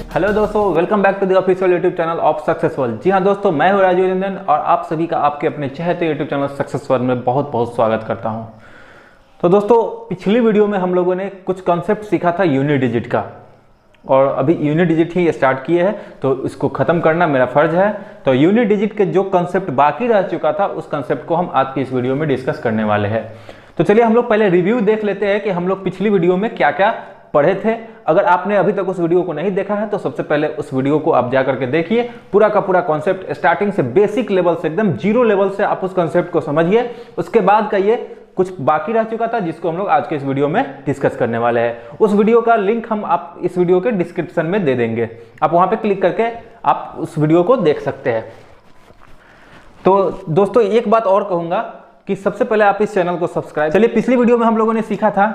Hello दोस्तों, welcome back to the official YouTube channel of successful. जी हाँ दोस्तों, मैं हूँ राजीव रंजन और आप सभी का आपके अपने चहेते यूट्यूब चैनल सक्सेसफुल में बहुत बहुत स्वागत करता हूँ। तो दोस्तों, पिछली वीडियो में हम लोगों ने कुछ कॉन्सेप्ट सीखा था यूनिट डिजिट का और अभी यूनिट डिजिट ही स्टार्ट किए हैं, तो इसको ख़त्म करना मेरा फर्ज है। तो यूनिट डिजिट के जो कॉन्सेप्ट बाकी रह चुका था उस कॉन्सेप्ट को हम आज की इस वीडियो में डिस्कस करने वाले हैं। तो चलिए हम लोग पहले रिव्यू देख लेते हैं कि हम लोग पिछली वीडियो में क्या क्या पढ़े थे। अगर आपने अभी तक उस वीडियो को नहीं देखा है तो सबसे पहले उस वीडियो को आप जा करके देखिए। पूरा का पूरा कॉन्सेप्ट स्टार्टिंग से बेसिक लेवल से एकदम जीरो लेवल से आप उस कॉन्सेप्ट को समझिए। उसके बाद का ये कुछ बाकी रह चुका था जिसको हम लोग आज के इस वीडियो में डिस्कस करने वाले हैं। उस वीडियो का लिंक हम आप इस वीडियो के डिस्क्रिप्शन में दे देंगे, आप वहां पे क्लिक करके आप उस वीडियो को देख सकते हैं। तो दोस्तों, एक बात और कहूंगा कि सबसे पहले आप इस चैनल को सब्सक्राइब। चलिए, पिछली वीडियो में हम लोगों ने सीखा था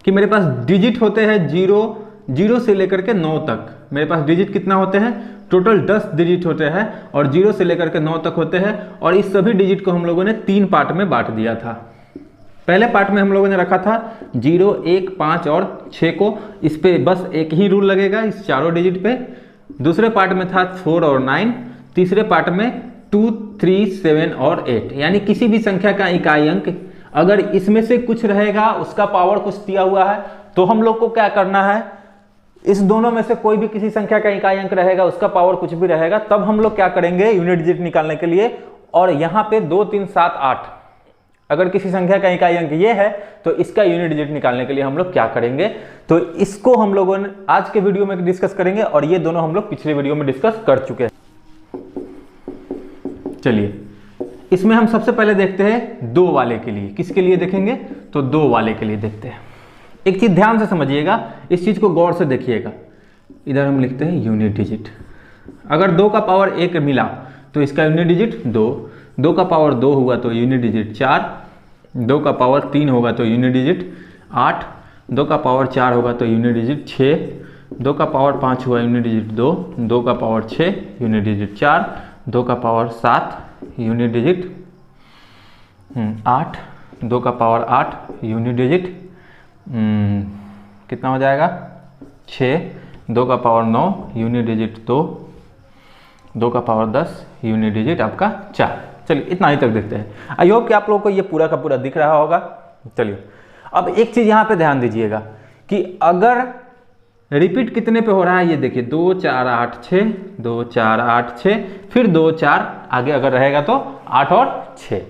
कि मेरे पास डिजिट होते हैं जीरो से लेकर के 9 तक। मेरे पास डिजिट कितना होते हैं? टोटल 10 डिजिट होते हैं और 0 से लेकर के 9 तक होते हैं। और इस सभी डिजिट को हम लोगों ने 3 पार्ट में बांट दिया था। पहले पार्ट में हम लोगों ने रखा था 0, 1, 5 और 6 को। इस पे बस एक ही रूल लगेगा इस चारों डिजिट पे। दूसरे पार्ट में था 4 और 9। तीसरे पार्ट में 2, 3, 7 और 8, यानी किसी भी संख्या का इकाई अंक अगर इसमें से कुछ रहेगा, उसका पावर कुछ दिया हुआ है, तो हम लोग को क्या करना है, इस दोनों में से कोई भी किसी संख्या का इकाई अंक रहेगा, उसका पावर कुछ भी रहेगा, तब हम लोग क्या करेंगे यूनिट डिजिट निकालने के लिए। और यहाँ पे 2, 3, 7, 8 अगर किसी संख्या का इकाई अंक ये है तो इसका यूनिट डिजिट निकालने के लिए हम लोग क्या करेंगे, तो इसको हम लोगों ने आज के वीडियो में डिस्कस करेंगे। और ये दोनों हम लोग पिछले वीडियो में डिस्कस कर चुके हैं। चलिए, इसमें हम सबसे पहले देखते हैं 2 वाले के लिए। किसके लिए देखेंगे? तो 2 वाले के लिए देखते हैं। एक चीज ध्यान से समझिएगा, इस चीज को गौर से देखिएगा। इधर हम लिखते हैं यूनिट डिजिट। अगर 2 का पावर 1 मिला तो इसका यूनिट डिजिट 2, 2 का पावर 2 हुआ तो यूनिट डिजिट 4, 2 का पावर 3 होगा तो यूनिट डिजिट 8, 2 का पावर 4 होगा तो यूनिट डिजिट 6, 2 का पावर 5 हुआ यूनिट डिजिट 2, 2 का पावर 6 यूनिट डिजिट 4, 2 का पावर 7 यूनिट डिजिट 8, 2 का पावर 8 यूनिट डिजिट कितना हो जाएगा 6, 2 का पावर 9 यूनिट डिजिट 2, 2 का पावर 10 यूनिट डिजिट आपका 4। चलिए, इतना ही तक देखते हैं। आई होप कि आप लोगों को ये पूरा का पूरा दिख रहा होगा। चलिए, अब एक चीज यहाँ पे ध्यान दीजिएगा कि अगर रिपीट कितने पे हो रहा है ये देखिए, 2, 4, 8, 6, 2, 4, 8, 6, फिर 2, 4 आगे अगर रहेगा तो 8 और 6,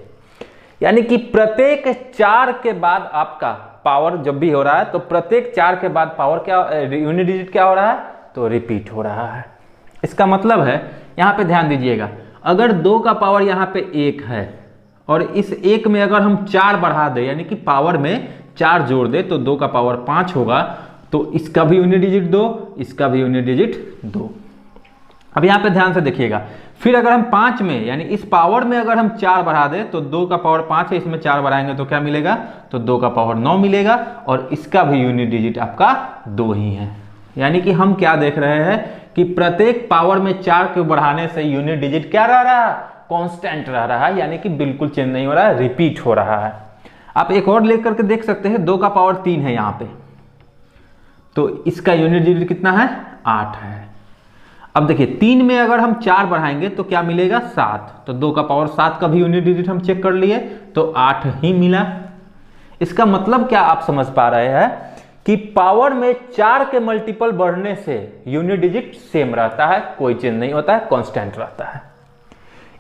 यानी कि प्रत्येक 4 के बाद आपका पावर जब भी हो रहा है तो प्रत्येक 4 के बाद पावर क्या, यूनिट डिजिट क्या हो रहा है, तो रिपीट हो रहा है। इसका मतलब है, यहाँ पे ध्यान दीजिएगा, अगर 2 का पावर यहाँ पे 1 है और इस 1 में अगर हम 4 बढ़ा दें, यानी कि पावर में 4 जोड़ दे तो 2 का पावर 5 होगा, तो इसका भी यूनिट डिजिट 2, इसका भी यूनिट डिजिट 2। अब यहाँ पे ध्यान से देखिएगा, फिर अगर हम 5 में यानी इस पावर में अगर हम 4 बढ़ा दें तो 2 का पावर 5 है, इसमें 4 बढ़ाएंगे तो क्या मिलेगा, तो 2 का पावर 9 मिलेगा और इसका भी यूनिट डिजिट आपका 2 ही है। यानी कि हम क्या देख रहे हैं कि प्रत्येक पावर में 4 को बढ़ाने से यूनिट डिजिट क्या रह रहा है, कॉन्स्टेंट रह रहा है, यानी कि बिल्कुल चेंज नहीं हो रहा है, रिपीट हो रहा है। आप एक और लेकर के देख सकते हैं, 2 का पावर 3 है यहाँ पे, तो इसका यूनिट डिजिट कितना है, 8 है। अब देखिए, 3 में अगर हम 4 बढ़ाएंगे तो क्या मिलेगा, 7, तो 2 का पावर 7 का भी यूनिट डिजिट हम चेक कर लिए तो 8 ही मिला। इसका मतलब क्या आप समझ पा रहे हैं कि पावर में 4 के मल्टीपल बढ़ने से यूनिट डिजिट सेम रहता है, कोई चेंज नहीं होता है, कांस्टेंट रहता है।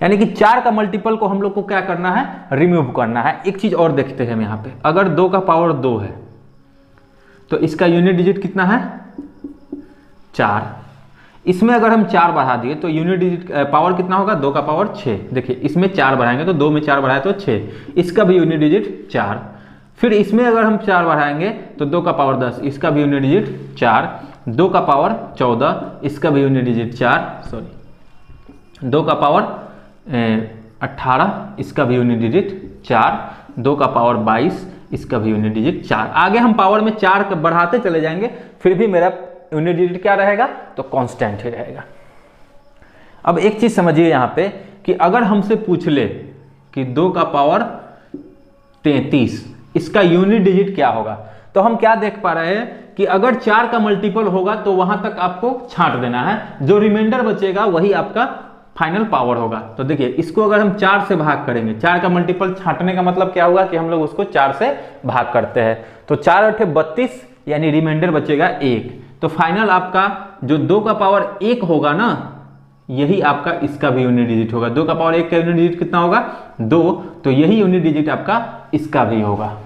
यानी कि 4 का मल्टीपल को हम लोग को क्या करना है, रिमूव करना है। एक चीज और देखते हैं हम यहाँ पे, अगर 2 का पावर 2 है तो इसका यूनिट डिजिट कितना है, 4। इसमें अगर हम 4 बढ़ा दिए तो यूनिट डिजिट पावर कितना होगा, 2 का पावर 6। देखिए, इसमें 4 बढ़ाएंगे तो 2 में 4 बढ़ाए तो 6, इसका भी यूनिट डिजिट 4। फिर इसमें अगर हम 4 बढ़ाएंगे तो 2 का पावर 10, इसका भी यूनिट डिजिट 4, 2 का पावर 14, इसका भी यूनिट डिजिट 4, 2 का पावर 18, इसका भी यूनिट डिजिट 4, 2 का पावर 22, इसका भी यूनिट डिजिट 4। आगे हम पावर में 4 बढ़ाते चले जाएंगे, फिर भी मेरा यूनिट डिजिट क्या रहेगा, तो कांस्टेंट ही रहेगा। अब एक चीज समझिए यहाँ पे कि अगर हमसे पूछ ले कि 2 का पावर 33 इसका यूनिट डिजिट क्या होगा, तो हम क्या देख पा रहे हैं कि अगर 4 का मल्टीपल होगा तो वहां तक आपको छांट देना है, जो रिमाइंडर बचेगा वही आपका फाइनल पावर होगा। तो देखिए इसको अगर हम 4 से भाग करेंगे, 4 का मल्टीपल छांटने का मतलब क्या हुआ कि हम लोग उसको 4 से भाग करते हैं, तो 4 8 32 यानी रिमाइंडर बचेगा 1। तो फाइनल आपका जो 2 का पावर 1 होगा ना, यही आपका इसका भी यूनिट डिजिट होगा। 2 का पावर 1 का यूनिट डिजिट कितना होगा 2, तो यही यूनिट डिजिट आपका इसका भी होगा।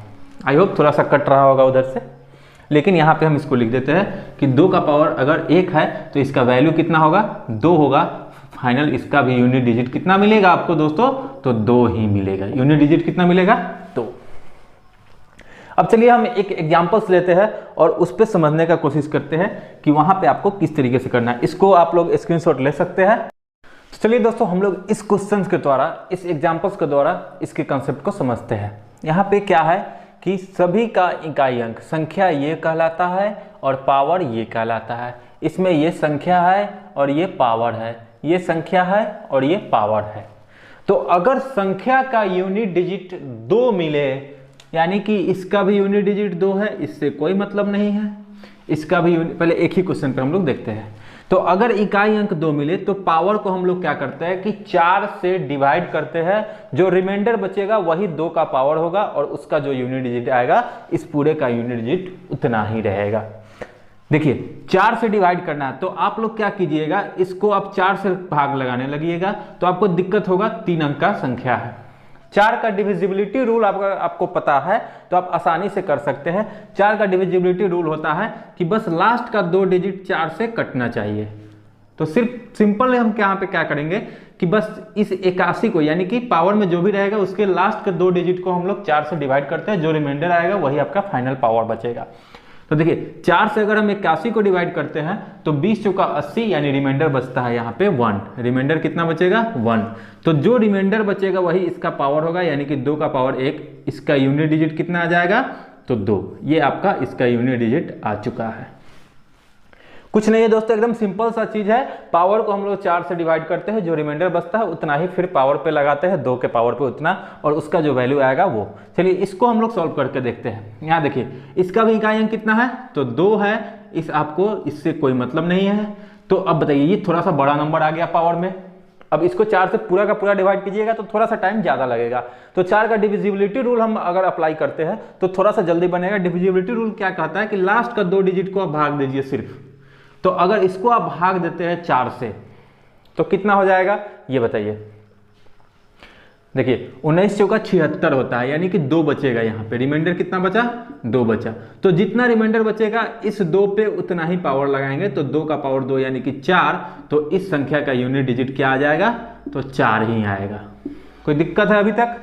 आई होप थोड़ा सा कट रहा होगा उधर से, लेकिन यहाँ पे हम इसको लिख देते हैं कि 2 का पावर अगर 1 है तो इसका वैल्यू कितना होगा 2 होगा। फाइनल इसका भी यूनिट डिजिट कितना मिलेगा आपको दोस्तों, तो 2 ही मिलेगा। यूनिट डिजिट कितना मिलेगा 2। अब चलिए हम एक एग्जांपल्स लेते हैं और उस पर समझने का कोशिश करते हैं कि वहां पे आपको किस तरीके से करना है। इसको आप लोग स्क्रीनशॉट ले सकते हैं। चलिए दोस्तों हम लोग इस क्वेश्चन के द्वारा, इस एग्जांपल्स के द्वारा इसके कंसेप्ट को समझते हैं। यहाँ पे क्या है कि सभी का इकाई अंक संख्या ये कहलाता है और पावर ये कहलाता है। इसमें ये संख्या है और ये पावर है, ये संख्या है और ये पावर है। तो अगर संख्या का यूनिट डिजिट 2 मिले, यानी कि इसका भी यूनिट डिजिट 2 है, इससे कोई मतलब नहीं है, इसका भी पहले एक ही क्वेश्चन पे हम लोग देखते हैं। तो अगर इकाई अंक 2 मिले तो पावर को हम लोग क्या करते हैं कि 4 से डिवाइड करते हैं, जो रिमाइंडर बचेगा वही 2 का पावर होगा और उसका जो यूनिट डिजिट आएगा इस पूरे का यूनिट डिजिट उतना ही रहेगा। देखिए 4 से डिवाइड करना है तो आप लोग क्या कीजिएगा, इसको आप 4 से भाग लगाने लगिएगा तो आपको दिक्कत होगा, 3 अंक का संख्या है। 4 का डिविजिबिलिटी रूल आपको पता है तो आप आसानी से कर सकते हैं। 4 का डिविजिबिलिटी रूल होता है कि बस लास्ट का 2 डिजिट 4 से कटना चाहिए। तो सिर्फ सिंपल हम यहाँ पे क्या करेंगे कि बस इस 81 को, यानी कि पावर में जो भी रहेगा उसके लास्ट के 2 डिजिट को हम लोग 4 से डिवाइड करते हैं, जो रिमाइंडर आएगा वही आपका फाइनल पावर बचेगा। तो देखिए 4 से अगर हम 81 को डिवाइड करते हैं तो 20 चौका 80 यानी रिमाइंडर बचता है यहाँ पे 1। रिमाइंडर कितना बचेगा 1। तो जो रिमाइंडर बचेगा वही इसका पावर होगा, यानी कि 2 का पावर 1। इसका यूनिट डिजिट कितना आ जाएगा तो 2। ये आपका इसका यूनिट डिजिट आ चुका है। कुछ नहीं है दोस्तों, एकदम सिंपल सा चीज है। पावर को हम लोग 4 से डिवाइड करते हैं, जो रिमाइंडर बचता है उतना ही फिर पावर पे लगाते हैं, 2 के पावर पे उतना, और उसका जो वैल्यू आएगा वो। चलिए इसको हम लोग सॉल्व करके देखते हैं। यहाँ देखिए इसका भी इकाई अंक कितना है तो 2 है, इस आपको इससे कोई मतलब नहीं है। तो अब बताइए ये थोड़ा सा बड़ा नंबर आ गया पावर में। अब इसको 4 से पूरा का पूरा डिवाइड कीजिएगा तो थोड़ा सा टाइम ज्यादा लगेगा। तो 4 का डिविजिबिलिटी रूल हम अगर अप्लाई करते हैं तो थोड़ा सा जल्दी बनेगा। डिविजिबिलिटी रूल क्या कहता है कि लास्ट का 2 डिजिट को आप भाग दीजिए सिर्फ। तो अगर इसको आप भाग देते हैं 4 से तो कितना हो जाएगा ये बताइए। देखिए 19 चौका 76 होता है, यानी कि 2 बचेगा यहाँ पे। रिमाइंडर कितना बचा 2 बचा। तो जितना रिमाइंडर बचेगा इस 2 पे उतना ही पावर लगाएंगे, तो 2 का पावर 2 यानी कि 4। तो इस संख्या का यूनिट डिजिट क्या आ जाएगा तो 4 ही आएगा। कोई दिक्कत है अभी तक?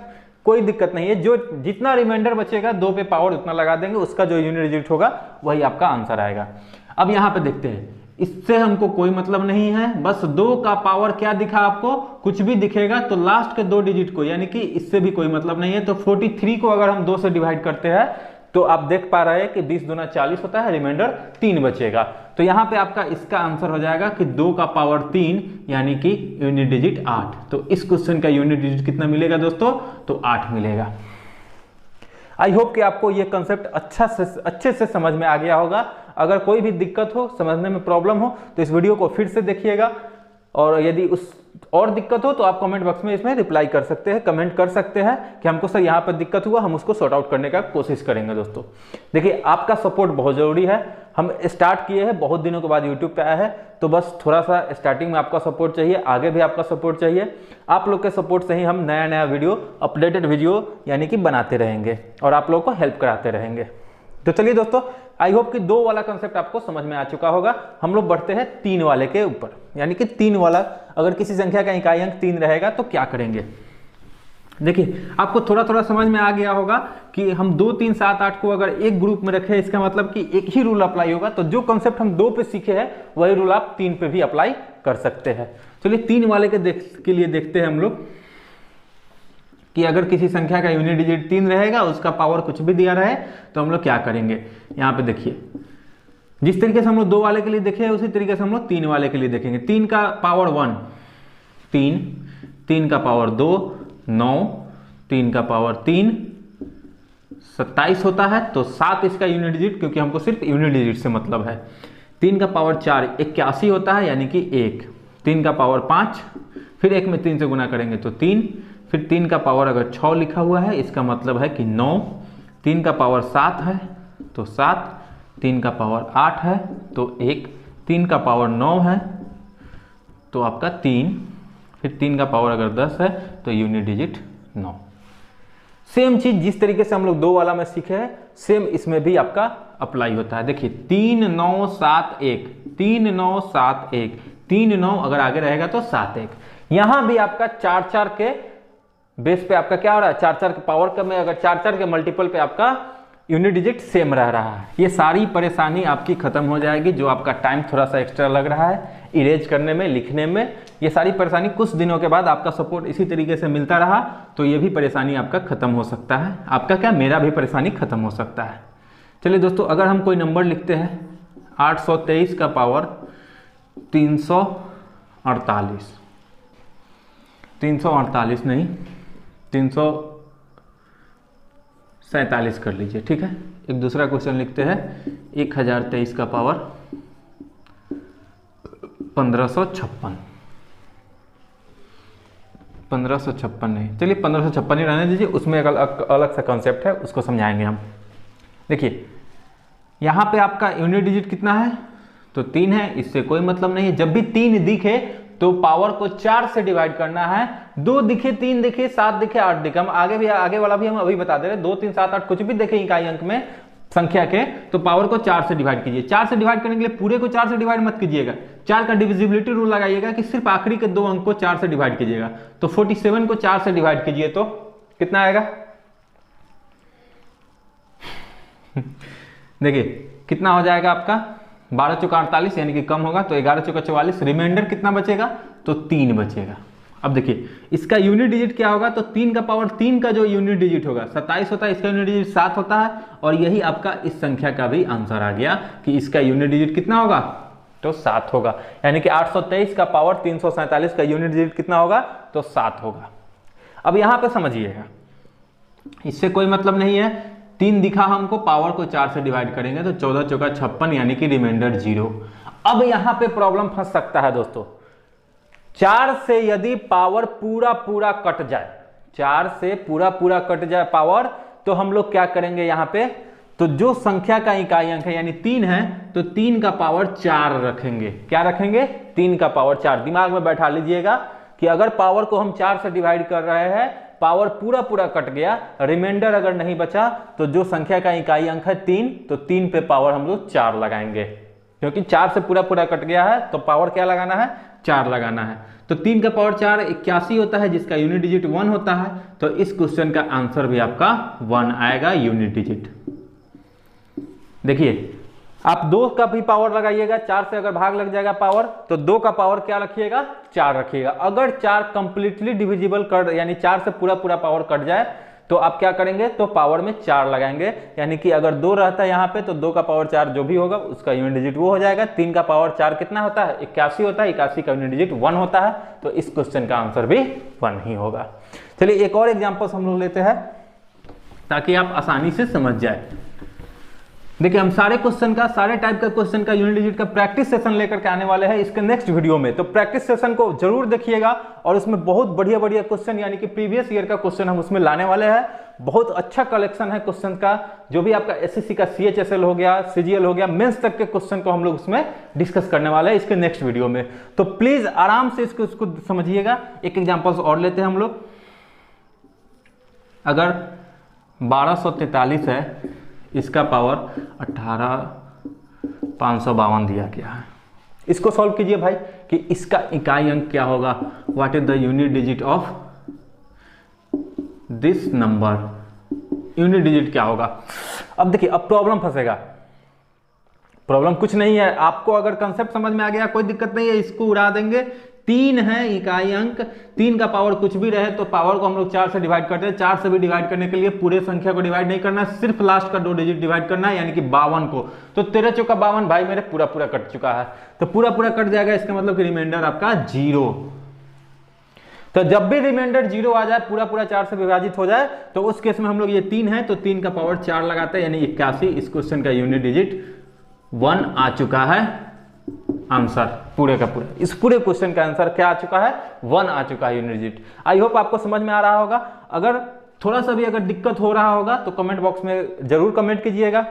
कोई दिक्कत नहीं है। जो जितना रिमाइंडर बचेगा 2 पे पावर उतना लगा देंगे, उसका जो यूनिट डिजिट होगा वही आपका आंसर आएगा। अब यहाँ पे देखते हैं, इससे हमको कोई मतलब नहीं है, बस 2 का पावर क्या दिखा आपको, कुछ भी दिखेगा तो लास्ट के 2 डिजिट को, यानी कि इससे भी कोई मतलब नहीं है। तो 43 को अगर हम 2 से डिवाइड करते हैं तो आप देख पा रहे हैं कि 20 दूना 40 होता है, रिमाइंडर 3 बचेगा। तो यहाँ पे आपका इसका आंसर हो जाएगा कि 2 का पावर 3 यानी कि यूनिट डिजिट 8। तो इस क्वेश्चन का यूनिट डिजिट कितना मिलेगा दोस्तों तो 8 मिलेगा। आई होप कि आपको ये कंसेप्ट अच्छे से समझ में आ गया होगा। अगर कोई भी दिक्कत हो, समझने में प्रॉब्लम हो तो इस वीडियो को फिर से देखिएगा, और यदि उस और दिक्कत हो तो आप कमेंट बॉक्स में इसमें रिप्लाई कर सकते हैं, कमेंट कर सकते हैं कि हमको सर यहाँ पर दिक्कत हुआ, हम उसको सॉर्ट आउट करने का कोशिश करेंगे। दोस्तों देखिए आपका सपोर्ट बहुत ज़रूरी है। हम स्टार्ट किए हैं, बहुत दिनों के बाद यूट्यूब पे आया है, तो बस थोड़ा सा स्टार्टिंग में आपका सपोर्ट चाहिए, आगे भी आपका सपोर्ट चाहिए। आप लोग के सपोर्ट से ही हम नया वीडियो, अपडेटेड वीडियो यानी कि बनाते रहेंगे और आप लोग को हेल्प कराते रहेंगे। तो चलिए दोस्तों, आई होप कि 2 वाला कंसेप्ट आपको समझ में आ चुका होगा। हम लोग बढ़ते हैं 3 वाले के ऊपर, यानी कि 3 वाला, अगर किसी संख्या का इकाई अंक 3 रहेगा तो क्या करेंगे। देखिए आपको थोड़ा थोड़ा समझ में आ गया होगा कि हम 2, 3, 7, 8 को अगर एक ग्रुप में रखें, इसका मतलब कि एक ही रूल अप्लाई होगा। तो जो कंसेप्ट हम 2 पे सीखे हैं वही रूल आप 3 पे भी अप्लाई कर सकते हैं। चलिए 3 वाले के लिए देखते हैं हम लोग कि अगर किसी संख्या का यूनिट डिजिट 3 रहेगा, उसका पावर कुछ भी दिया रहे, तो हम लोग क्या करेंगे। यहाँ पे देखिए जिस तरीके से हम लोग 2 वाले के लिए देखे उसी तरीके से हम लोग 3 वाले के लिए देखेंगे। 3 का पावर 1 3 का पावर 2 9, 3 का पावर 3 27 होता है तो 7 इसका यूनिट डिजिट, क्योंकि हमको सिर्फ यूनिट डिजिट से मतलब है। 3 का पावर 4 81 होता है यानी कि 1। 3 का पावर 5, फिर 1 में 3 से गुना करेंगे तो 3, फिर 3 का पावर अगर 6 लिखा हुआ है इसका मतलब है कि 9। 3 का पावर 7 है तो 7, 3 का पावर 8 है तो 1, 3 का पावर 9 है तो आपका 3, फिर 3 का पावर अगर 10 है तो यूनिट डिजिट 9। सेम चीज जिस तरीके से हम लोग 2 वाला में सीखे हैं सेम इसमें भी आपका अप्लाई होता है। देखिए 3 9 7 1, 3 9 7 1, 3 9 अगर आगे रहेगा तो 7 1। यहां भी आपका 4 4 के बेस पे आपका क्या हो रहा है, 4 4 के पावर का में अगर 4 4 के मल्टीपल पे आपका यूनिट डिजिट सेम रह रहा है। ये सारी परेशानी आपकी खत्म हो जाएगी, जो आपका टाइम थोड़ा सा एक्स्ट्रा लग रहा है इरेज करने में, लिखने में, ये सारी परेशानी कुछ दिनों के बाद आपका सपोर्ट इसी तरीके से मिलता रहा तो ये भी परेशानी आपका खत्म हो सकता है। आपका क्या, मेरा भी परेशानी खत्म हो सकता है। चलिए दोस्तों, अगर हम कोई नंबर लिखते हैं 823 का पावर 348, 348 नहीं 347 कर लीजिए, ठीक है। एक दूसरा क्वेश्चन लिखते हैं 1023 का पावर 1556, 1556 नहीं, चलिए 1556 ही रहने दीजिए, उसमें एक अलग सा कॉन्सेप्ट है उसको समझाएंगे हम। देखिए यहाँ पे आपका यूनिट डिजिट कितना है तो 3 है, इससे कोई मतलब नहीं है। जब भी 3 दिखे तो पावर को 4 से डिवाइड करना है। 2 दिखे, 3 दिखे, 7 दिखे, 8 दिखे, हम आगे वाला भी हम अभी बता दे रहे हैं। 2 3 7 8 कुछ भी देखे इकाई अंक में संख्या के तो पावर को 4 से डिवाइड कीजिए। 4 से डिवाइड करने के लिए पूरे को 4 से डिवाइड मत कीजिएगा, 4 का डिविजिबिलिटी रूल लगाइएगा कि सिर्फ आखिरी के 2 अंक को 4 से डिवाइड कीजिएगा। तो 47 को 4 से डिवाइड कीजिए तो कितना आएगा देखिए कितना हो जाएगा आपका 12 चौका 48 यानी कि कम होगा तो 11 चौका 44, रिमाइंडर कितना बचेगा तो 3 बचेगा। अब देखिए इसका यूनिट डिजिट क्या होगा तो 3 का पावर 3 का जो यूनिट डिजिट होगा 27 होता है, इसका यूनिट डिजिट 7 होता है और यही आपका इस संख्या का भी आंसर आ गया कि इसका यूनिट डिजिट कितना होगा तो 7 होगा। यानी कि 823 का पावर 347 का यूनिट डिजिट कितना होगा तो 7 होगा। अब यहां पे समझिएगा, इससे कोई मतलब नहीं है, 3 दिखा हमको, पावर को 4 से डिवाइड करेंगे तो 14 चौका 56 यानी कि रिमाइंडर 0। अब यहां पे प्रॉब्लम फंस सकता है दोस्तों, 4 से यदि पावर पूरा कट जाए, 4 से पूरा कट जाए पावर, तो हम लोग क्या करेंगे यहां पे, तो जो संख्या का इकाई अंक है यानी 3 है तो 3 का पावर 4 रखेंगे। क्या रखेंगे 3 का पावर 4। दिमाग में बैठा लीजिएगा कि अगर पावर को हम 4 से डिवाइड कर रहे हैं, पावर पूरा कट गया, रिमाइंडर अगर नहीं बचा तो जो संख्या का इकाई अंक है 3, तो 3 पे पावर हम लोग 4 लगाएंगे, क्योंकि 4 से पूरा कट गया है तो पावर क्या लगाना है 4 लगाना है। तो 3 का पावर 4 81 होता है जिसका यूनिट डिजिट 1 होता है। तो इस क्वेश्चन का आंसर भी आपका 1 आएगा यूनिट डिजिट। देखिए आप 2 का भी पावर लगाइएगा, 4 से अगर भाग लग जाएगा पावर तो 2 का पावर क्या रखिएगा 4 रखिएगा। अगर 4 कंप्लीटली डिविजिबल कर यानी 4 से पूरा पावर कट जाए तो आप क्या करेंगे तो पावर में 4 लगाएंगे, यानी कि अगर 2 रहता है यहाँ पे तो 2 का पावर 4 जो भी होगा उसका यूनिट डिजिट वो हो जाएगा। 3 का पावर 4 कितना होता है 81 होता है, 81 का यूनिट डिजिट 1 होता है। तो इस क्वेश्चन का आंसर भी 1 ही होगा। चलिए एक और एग्जाम्पल हम लोग लेते हैं ताकि आप आसानी से समझ जाए। देखिए हम सारे क्वेश्चन का, सारे टाइप का क्वेश्चन का यूनिट डिजिट का प्रैक्टिस सेशन लेकर के आने वाले हैं इसके नेक्स्ट वीडियो में। तो प्रैक्टिस सेशन को जरूर देखिएगा और उसमें बहुत बढ़िया क्वेश्चन यानी कि प्रीवियस ईयर का क्वेश्चन हम उसमें लाने वाले हैं। बहुत अच्छा कलेक्शन है क्वेश्चन का, जो भी आपका एसएससी का CHSL हो गया, CGL हो गया, मेंस तक के क्वेश्चन को हम लोग उसमें डिस्कस करने वाले हैं इसके नेक्स्ट वीडियो में। तो प्लीज आराम से इसको समझिएगा। एक एग्जाम्पल्स और लेते हैं हम लोग। अगर 1243 है, इसका पावर 18552 दिया गया है, इसको सॉल्व कीजिए भाई कि इसका इकाई अंक क्या होगा, what is the unit digit of this number, unit digit क्या होगा। अब देखिए अब प्रॉब्लम फंसेगा, प्रॉब्लम कुछ नहीं है, आपको अगर कंसेप्ट समझ में आ गया कोई दिक्कत नहीं है, इसको उड़ा देंगे। 3 है इकाई अंक, 3 का पावर कुछ भी रहे तो पावर को हम लोग 4 से डिवाइड करते हैं। 4 से भी डिवाइड करने के लिए पूरे संख्या को डिवाइड नहीं करना है, सिर्फ लास्ट का 2 डिजिट डिवाइड करना है यानी कि 52 को। तो 13 चौका 52 भाई मेरे पूरा कट चुका है, तो पूरा कट जाएगा, इसका मतलब कि रिमाइंडर आपका 0। तो जब भी रिमाइंडर 0 आ जाए, पूरा पूरा 4 से विभाजित हो जाए, तो उस केस में हम लोग ये 3 है तो 3 का पावर 4 लगाते हैं, यानी 81। इस क्वेश्चन का यूनिट डिजिट 1 आ चुका है। आंसर पूरे का पूरा, इस पूरे क्वेश्चन का आंसर क्या आ चुका है? 1 आ चुका है यूनिट डिजिट। आई होप आपको समझ में आ रहा होगा। अगर थोड़ा सा भी अगर दिक्कत हो रहा होगा तो कमेंट बॉक्स में जरूर कमेंट कीजिएगा।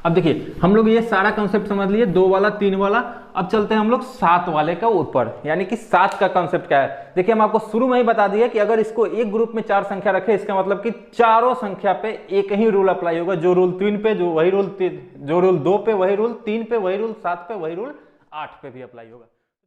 अब देखिए हम लोग ये सारा कॉन्सेप्ट समझ लिए, 2 वाला 3 वाला। अब चलते हैं हम लोग 7 वाले का ऊपर, यानी कि 7 का कॉन्सेप्ट क्या है। देखिए हम आपको शुरू में ही बता दिए कि अगर इसको एक ग्रुप में 4 संख्या रखे, इसका मतलब कि चारों संख्या पे एक ही रूल अप्लाई होगा। जो रूल 3 पे, जो वही रूल 2 पे वही रूल 3 पे वही रूल 7 पे वही रूल 8 पे भी अप्लाई होगा।